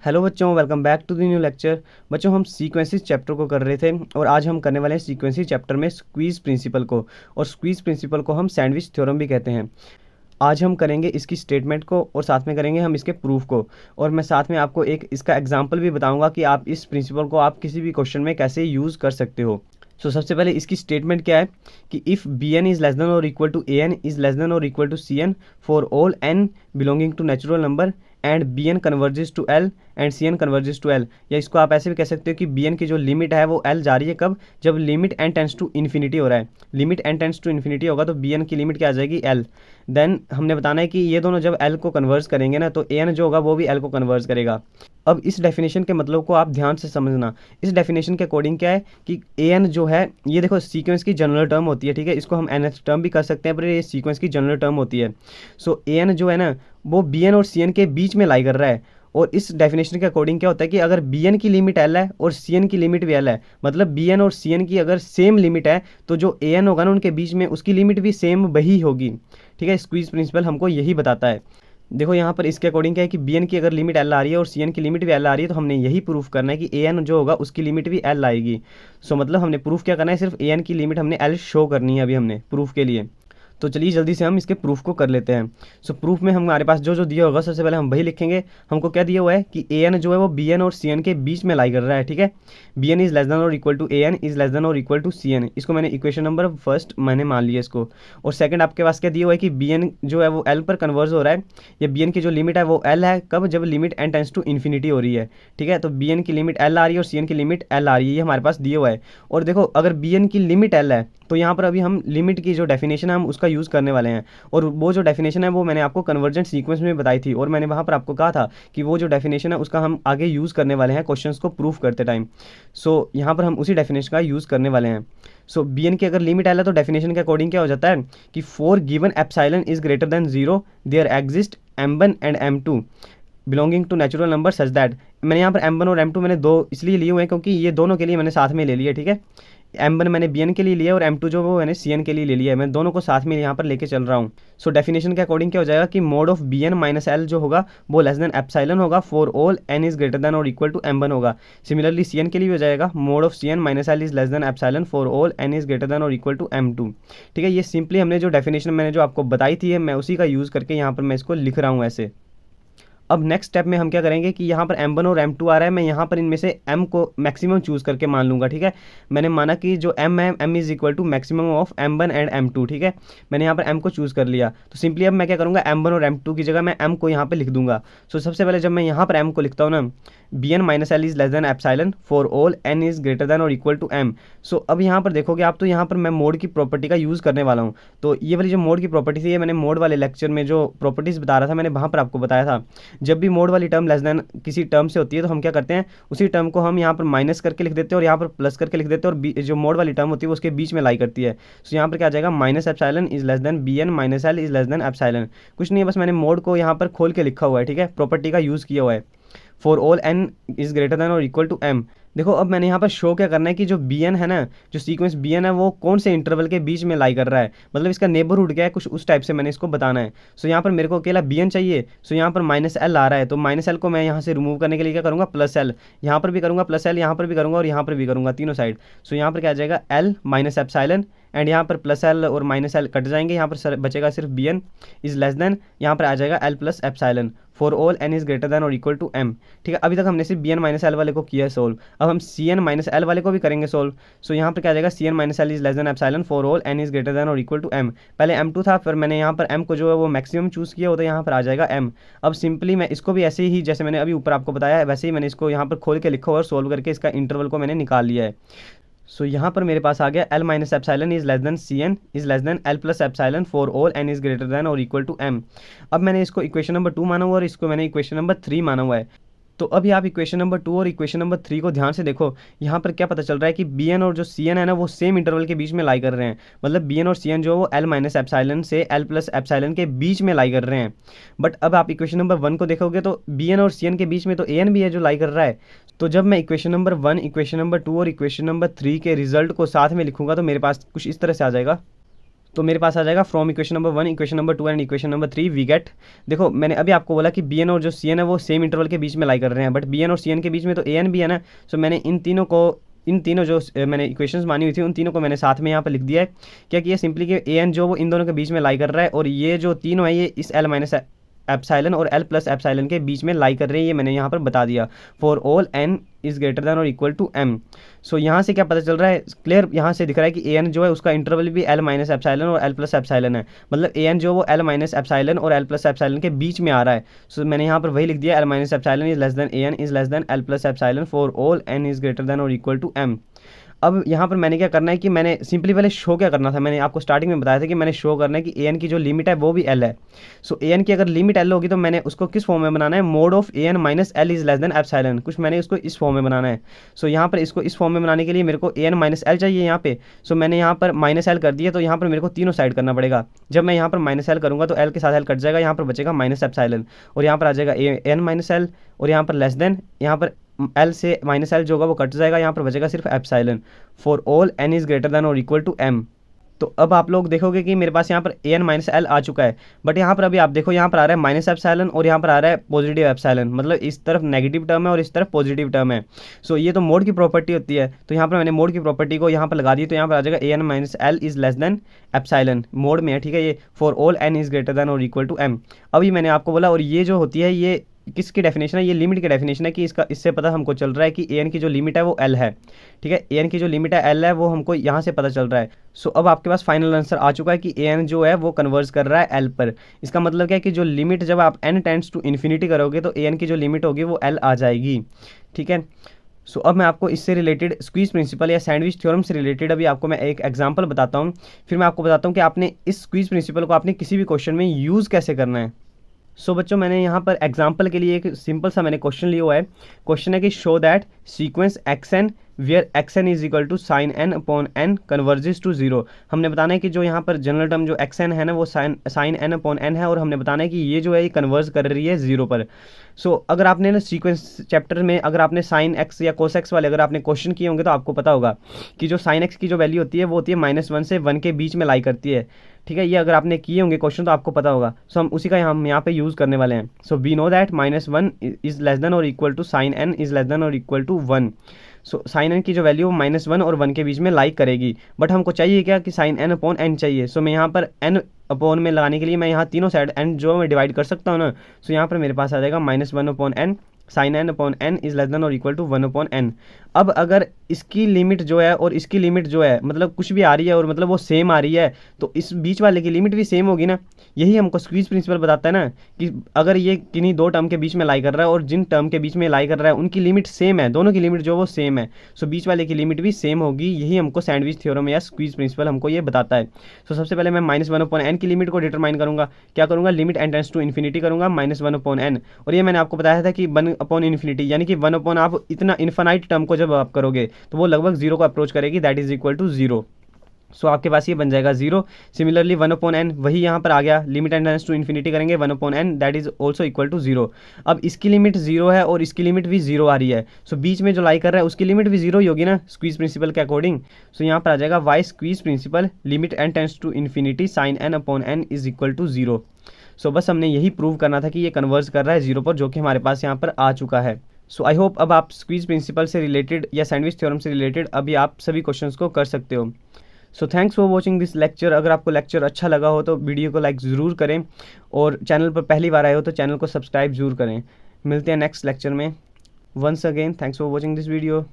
Hello बच्चों, welcome back to the new lecture. बच्चों, हम सीक्वेंसेस चैप्टर को कर रहे थे और आज हम करने वाले हैं सीक्वेंसेस चैप्टर में स्क्वीज़ प्रिंसिपल को। और स्क्वीज़ प्रिंसिपल को हम सैंडविच थ्योरम भी कहते हैं। आज हम करेंगे इसकी स्टेटमेंट को और साथ में करेंगे हम इसके प्रूफ को। और मैं साथ में आपको एक इसका एग्जांपल भी बताऊंगा कि आप इस प्रिंसिपल को आप किसी भी क्वेश्चन में कैसे यूज़ कर सकते हो। सबसे पहले इसकी स्टेटमेंट क्या है कि if B N is less than और equal to A N is less than और equal to C N for all N belonging to natural number and B N converges to L and C N converges to L. या इसको आप ऐसे भी कह सकते हो कि बी एन की जो लिमिट है वो एल जा रही है कब, जब limit n tends to infinity हो रहा है। Limit n tends to infinity होगा तो बी एन की लिमिट क्या आ जाएगी, एल। देन हमने बताना है कि ये दोनों जब एल को कन्वर्स करेंगे ना तो ए एन जो होगा वो भी एल को कन्वर्स करेगा। अब इस डेफिनेशन के मतलब को आप ध्यान से समझना। इस डेफिनेशन के अकॉर्डिंग क्या है कि ए एन जो है ये देखो सीक्वेंस की जनरल टर्म होती है, ठीक है। इसको हम एन एथ टर्म भी कर सकते हैं पर ये सीक्वेंस की जनरल टर्म होती है। सो ए एन जो है ना वो बी एन और सी एन के बीच में लाई कर रहा है। और इस डेफिनेशन के अकॉर्डिंग क्या होता है कि अगर बी एन की लिमिट एल है और सी एन की लिमिट भी एल है, मतलब बी एन और सी एन की अगर सेम लिमिट है तो जो ए एन होगा ना उनके बीच में उसकी लिमिट भी सेम वही होगी, ठीक है। स्क्वीज प्रिंसिपल हमको यही बताता है। देखो यहाँ पर इसके अकॉर्डिंग क्या है कि बी एन की अगर लिमिट एल आ रही है और सी एन की लिमिट भी एल आ रही है तो हमने यही प्रूफ करना है कि ए एन जो होगा उसकी लिमिट भी एल आएगी। मतलब हमने प्रूफ क्या करना है, सिर्फ ए एन की लिमिट हमने एल शो करनी है अभी हमने प्रूफ के लिए। तो चलिए जल्दी से हम इसके प्रूफ को कर लेते हैं। प्रूफ में हमारे पास जो जो दिया होगा सबसे पहले हम वही लिखेंगे। हमको क्या दिया हुआ है कि ए एन जो है वो बी एन और सी एन के बीच में लाई कर रहा है, ठीक है। B N is less than और equal to A N is less than और इक्वल टू सी एन। इसको मैंने इक्वेशन नंबर फर्स्ट मैंने मान लिया इसको। और सेकंड आपके पास क्या दिया हुआ है कि बी एन जो है वो एल पर कन्वर्स हो रहा है। या बी एन की जो लिमिट है वो एल है कब, जब limit n tends to infinity हो रही है, ठीक है। तो बी एन की लिमिट एल आ रही है और सी एन की लिमिट एल आ रही है, ये हमारे पास दिया हुआ है। और देखो अगर बी एन की लिमिट एल है तो यहाँ पर अभी हम लिमिट की जो डेफिनेशन है हम उसका यूज़ करने वाले हैं। और वो जो डेफिनेशन है वो मैंने आपको कन्वर्जेंट सीक्वेंस में बताई थी और मैंने वहाँ पर आपको कहा था कि वो जो डेफिनेशन है उसका हम आगे यूज़ करने वाले हैं क्वेश्चंस को प्रूफ करते टाइम। यहाँ पर हम उसी डेफिनेशन का यूज़ करने वाले हैं। बी एन की अगर लिमिट एल है तो डेफिनेशन के अकॉर्डिंग क्या हो जाता है कि for given epsilon is greater than zero there exist m1 and m2 belonging to natural number such that. मैंने यहाँ पर m1 और m2 मैंने दो इसलिए लिए हुए हैं क्योंकि ये दोनों के लिए मैंने साथ में ले लिया, ठीक है। m1 मैंने bn के लिए लिया और m2 जो वो मैंने cn के लिए ले लिया है। मैं दोनों को साथ में यहाँ पर लेके चल रहा हूँ। डेफिनेशन के अकॉर्डिंग क्या हो जाएगा कि mode of bn minus L जो होगा वो लेस देन एप्सिलॉन होगा for all n is greater than और इक्वल टू m1 होगा। सिमिलरली cn के लिए हो जाएगा mode of cn minus L is less than epsilon for all n is greater than और इक्वल टू m2, ठीक है। ये सिंपली हमने जो डेफिनेशन मैंने जो आपको बताई थी है मैं उसी का यूज़ करके यहाँ पर मैं इसको लिख रहा हूँ ऐसे। अब नेक्स्ट स्टेप में हम क्या करेंगे कि यहाँ पर m1 और m2 आ रहा है, मैं यहाँ पर इनमें से m को मैक्सिमम चूज़ करके मान लूँगा, ठीक है। मैंने माना कि जो m है m is equal to maximum of m1 and m2, ठीक है। मैंने यहाँ पर m को चूज़ कर लिया तो सिंपली अब मैं क्या करूँगा m1 और m2 की जगह मैं m को यहाँ पर लिख दूंगा। सबसे पहले जब मैं यहाँ पर m को लिखता हूँ ना, B n minus L is less than epsilon for all n is greater than और इक्वल टू m। अब यहाँ पर देखोगे आप तो यहाँ पर मैं मोड की प्रॉपर्टी का यूज़ करने वाला हूँ। तो ये वाली जो मोड की प्रॉपर्टी थी ये मैंने मोड वाले लेक्चर में जो प्रॉपर्टीज़ बता रहा था मैंने वहाँ पर आपको बताया था। जब भी मोड वाली टर्म लेस देन किसी टर्म से होती है तो हम क्या करते हैं उसी टर्म को हम यहाँ पर माइनस करके लिख देते हैं और यहाँ पर प्लस करके लिख देते हैं और जो मोड वाली टर्म होती है वो उसके बीच में लाई करती है। यहाँ पर क्या आ जाएगा minus epsilon is less than B n minus L is less than epsilon. कुछ नहीं है, बस मैंने मोड को यहाँ पर खोल के लिखा हुआ है, ठीक है। प्रॉपर्टी का यूज़ किया हुआ है for all n is greater than और इक्वल टू m। देखो अब मैंने यहाँ पर शो क्या करना है कि जो bn है ना, जो सीक्वेंस bn है वो कौन से इंटरवल के बीच में लाई कर रहा है, मतलब इसका नेबरहुड क्या है, कुछ उस टाइप से मैंने इसको बताना है। यहाँ पर मेरे को अकेला bn चाहिए। यहाँ पर माइनस एल आ रहा है तो माइनस एल को मैं यहाँ से रिमूव करने के लिए क्या करूँगा, प्लस एल। यहाँ पर भी करूँगा प्लस एल, यहाँ पर भी करूँगा और यहाँ पर भी करूँगा, तीनों साइड। यहाँ पर क्या आ जाएगा एल माइनस एप्सिलॉन एंड यहाँ पर प्लस एल और माइनस एल कट जाएंगे, यहाँ पर बचेगा सिर्फ bn इज लेस देन, यहाँ पर आ जाएगा L plus epsilon for all n is greater than और इक्वल टू m, ठीक है। अभी तक हमने सिर्फ bn माइनस एल वाले को किया है सोल्व। अब हम cn माइनस एल वाले को भी करेंगे सोल्व। यहाँ पर क्या आ जाएगा cn minus L is less than epsilon for all n is greater than और इक्वल टू m। पहले m2 था फिर मैंने यहाँ पर m को जो है वो मैक्सिमम चूज़ किया, तो यहाँ पर आ जाएगा m। अब सिंपली मैं इसको भी ऐसे ही जैसे मैंने अभी ऊपर आपको बताया है वैसे ही मैंने इसको यहाँ पर खोल के लिखा और सोल्व करके इसका इंटरवल को मैंने निकाल लिया है। यहाँ पर मेरे पास आ गया L minus epsilon is less than C n is less than L plus epsilon for all N is greater than और इक्वल टू एम। अब मैंने इसको इक्वेशन नंबर 2 माना हुआ और इसको मैंने इक्वेशन नंबर 3 माना हुआ है। तो अभी आप इक्वेशन नंबर 2 और इक्वेशन नंबर 3 को ध्यान से देखो। यहाँ पर क्या पता चल रहा है कि बी एन और जो सी एन है ना वो सेम इंटरवल के बीच में लाई कर रहे हैं, मतलब बी एन और सी एन जो वो एल माइनस एप्सिलॉन से एल प्लस एप्सिलॉन के बीच में लाई कर रहे हैं। बट अब आप इक्वेशन नंबर 1 को देखोगे तो बी एन और सी एन के बीच में तो ए एन भी है जो लाई कर रहा है। तो जब मैं इक्वेशन नंबर 1, इक्वेशन नंबर 2 और इक्वेशन नंबर 3 के रिजल्ट को साथ में लिखूंगा तो मेरे पास कुछ इस तरह से आ जाएगा। तो मेरे पास आ जाएगा from equation number 1, equation number 2 and equation number 3 we get. देखो मैंने अभी आपको बोला कि बी एन और जो सी एन है वो सेम इंटरवल के बीच में लाई कर रहे हैं, बट बी एन और सी एन के बीच में तो ए एन भी है ना। सो मैंने इन तीनों जो मैंने इक्वेशंस मानी हुई थी उन तीनों को मैंने साथ में यहाँ पर लिख दिया है। क्या कि ये सिंपली कि ए एन जो वो इन दोनों के बीच में लाई कर रहा है, और ये जो तीनों है ये इस एल माइनस एप्साइलन और एल प्लस एप्साइलन के बीच में लाई कर रहे हैं, ये मैंने यहाँ पर बता दिया। For all N is greater than और इक्वल टू एम। सो यहाँ से क्या पता चल रहा है, क्लियर यहाँ से दिख रहा है कि ए एन जो है उसका इंटरवल भी एल माइनस एप्साइलन और एल प्लस एप्साइलन है, मतलब ए एन जो वो एल माइनस एप्साइलन और एल प्लस एप्साइलन के बीच में आ रहा है। सो मैंने यहाँ पर वही लिख दिया, L minus epsilon is less than A n is less than L plus epsilon for all N is greater than और इक्वल टू एम। अब यहाँ पर मैंने क्या करना है कि मैंने सिंपली पहले शो क्या करना था, मैंने आपको स्टार्टिंग में बताया था कि मैंने शो करना है कि ए एन की जो लिमिट है वो भी एल है। सो ए एन की अगर लिमिट एल होगी तो मैंने उसको किस फॉर्म में बनाना है, mod of A N minus L is less than epsilon, कुछ मैंने इसको इस फॉर्म में बनाना है। सो यहाँ पर इसको इस फॉर्म में बनाने के लिए मेरे को ए एन माइनस एल चाहिए यहाँ पे। सो मैंने यहाँ पर माइनस एल कर दिया, तो यहाँ पर मेरे को तीनों साइड करना पड़ेगा। जब मैं यहाँ पर माइनस एल करूँगा तो एल के साथ एल कट जाएगा, यहाँ पर बचेगा माइनस एप्सिलॉन, और यहाँ पर आ जाएगा ए एन माइनस एल, और यहाँ पर लेस देन, यहाँ पर एल से माइनस एल जो होगा वो कट जाएगा, यहाँ पर बचेगा सिर्फ epsilon for all N is greater than और इक्वल टू एम। तो अब आप लोग देखोगे कि मेरे पास यहाँ पर ए एन माइनस एल आ चुका है, बट यहाँ पर अभी आप देखो यहाँ पर आ रहा है माइनस एप्सिलॉन और यहाँ पर आ रहा है पॉजिटिव एप्सिलॉन, मतलब इस तरफ नेगेटिव टर्म है और इस तरफ पॉजिटिव टर्म है। सो ये तो मोड की प्रॉपर्टी होती है, तो यहाँ पर मैंने मोड की प्रॉपर्टी को यहाँ पर लगा दी, तो यहाँ पर आ जाएगा A N minus L is less than epsilon, mod में है, ठीक है, ये for all N is greater than और इक्वल टू एम। अभी मैंने आपको बोला, और ये जो होती है ये किसकी डेफिनेशन है, ये लिमिट की डेफिनेशन है कि इसका इससे पता हमको चल रहा है कि ए एन की जो लिमिट है वो एल है, ठीक है, ए एन की जो लिमिट है एल है वो हमको यहाँ से पता चल रहा है। सो अब आपके पास फाइनल आंसर आ चुका है कि ए एन जो है वो कन्वर्ज कर रहा है एल पर। इसका मतलब क्या है कि जो लिमिट जब आप एन टेंड्स टू इन्फिनिटी करोगे तो ए एन की जो लिमिट होगी वो एल आ जाएगी, ठीक है। सो अब मैं आपको इससे रिलेटेड स्क्वीज प्रिंसिपल या सैंडविच थ्योरम से रिलेटेड अभी आपको मैं एक एग्जांपल बताता हूँ, फिर मैं आपको बताता हूँ कि आपने इस स्क्वीज प्रिंसिपल को आपने किसी भी क्वेश्चन में यूज़ कैसे करना है। सो बच्चों मैंने यहाँ पर एग्जाम्पल के लिए एक सिंपल सा मैंने क्वेश्चन लिया हुआ है। क्वेश्चन है कि show that sequence X n where X n is equal to sine N upon n converges to zero. हमने बताना है कि जो यहाँ पर जनरल टर्म जो एक्स एन है ना वो साइन एन अपॉन एन है, और हमने बताना है कि ये जो है ये कन्वर्ज कर रही है जीरो पर। सो अगर आपने ना सीक्वेंस चैप्टर में अगर आपने साइन एक्स या कोस एक्स वाले अगर आपने क्वेश्चन किए होंगे तो आपको पता होगा कि जो साइन एक्स की जो वैल्यू होती है वो होती है -1 से 1 के बीच में लाई करती है, ठीक है। ये अगर आपने किए होंगे क्वेश्चन तो आपको पता होगा। सो हम उसी का हम यहाँ पे यूज़ करने वाले हैं। So we know that -1 is less than और equal to sine N is less than और equal to 1। So sine N की जो वैल्यू -1 और 1 के बीच में लाइक करेगी, बट हमको चाहिए क्या कि साइन एन अपॉन एन चाहिए। सो मैं यहाँ पर एन अपॉन में लगाने के लिए मैं यहाँ तीनों साइड एन जो मैं डिवाइड कर सकता हूँ ना। सो यहाँ पर मेरे पास आ जाएगा -1 upon n sine N upon N is less than और इक्वल टू 1 अपॉन एन। अब अगर इसकी लिमिट जो है और इसकी लिमिट जो है मतलब कुछ भी आ रही है और मतलब वो सेम आ रही है, तो इस बीच वाले की लिमिट भी सेम होगी ना। यही हमको स्क्वीज प्रिंसिपल बताता है ना कि अगर ये किन्हीं दो टर्म के बीच में लाई कर रहा है और जिन टर्म के बीच में लाई कर रहा है उनकी लिमिट सेम है, दोनों की लिमिट जो वो सेम है, सो बीच वाले की लिमिट भी सेम होगी। यही हमको सैंडविच थ्योरम या स्क्वीज प्रिंसिपल हमको ये बताता है। सो सबसे पहले मैं -1 अपॉन एन की लिमिट को डिटरमाइन करूँगा। क्या करूँगा, limit N tends to infinity करूँगा -1 अपॉन एन, और ये मैंने आपको बताया था कि 1 अपॉन इन्फिनिटी यानी कि 1 अपॉन आप इतना इन्फानाइट टर्म को जब आप करोगे तो वो लगभग जीरो को अप्रोच करेगी, that is equal to zero. So आपके पास ये बन जाएगा जीरो। सिमिलरली 1 अपॉन एन वही यहाँ पर आ गया, limit N tends to infinity करेंगे 1 upon n that is also equal to zero. अब इसकी लिमिट जीरो है और इसकी लिमिट भी जीरो आ रही है, सो बीच में जो लाई कर रहा है उसकी लिमिट भी जीरो ही होगी ना स्क्वीज प्रिंसिपल के अकॉर्डिंग। सो यहाँ पर आ जाएगा by squeeze principle limit N tends to infinity sine N upon N is equal to zero. So बस हमने यही प्रूव करना था कि ये कन्वर्ज कर रहा है जीरो पर, जो कि हमारे पास यहाँ पर आ चुका है। सो आई होप अब आप स्क्वीज प्रिंसिपल से रिलेटेड या सैंडविच थ्योरम से रिलेटेड अभी आप सभी क्वेश्चंस को कर सकते हो। So thanks for watching this lecture. अगर आपको लेक्चर अच्छा लगा हो तो वीडियो को लाइक ज़रूर करें, और चैनल पर पहली बार आए हो तो चैनल को सब्सक्राइब ज़रूर करें। मिलते हैं नेक्स्ट लेक्चर में। Once again thanks for watching this video.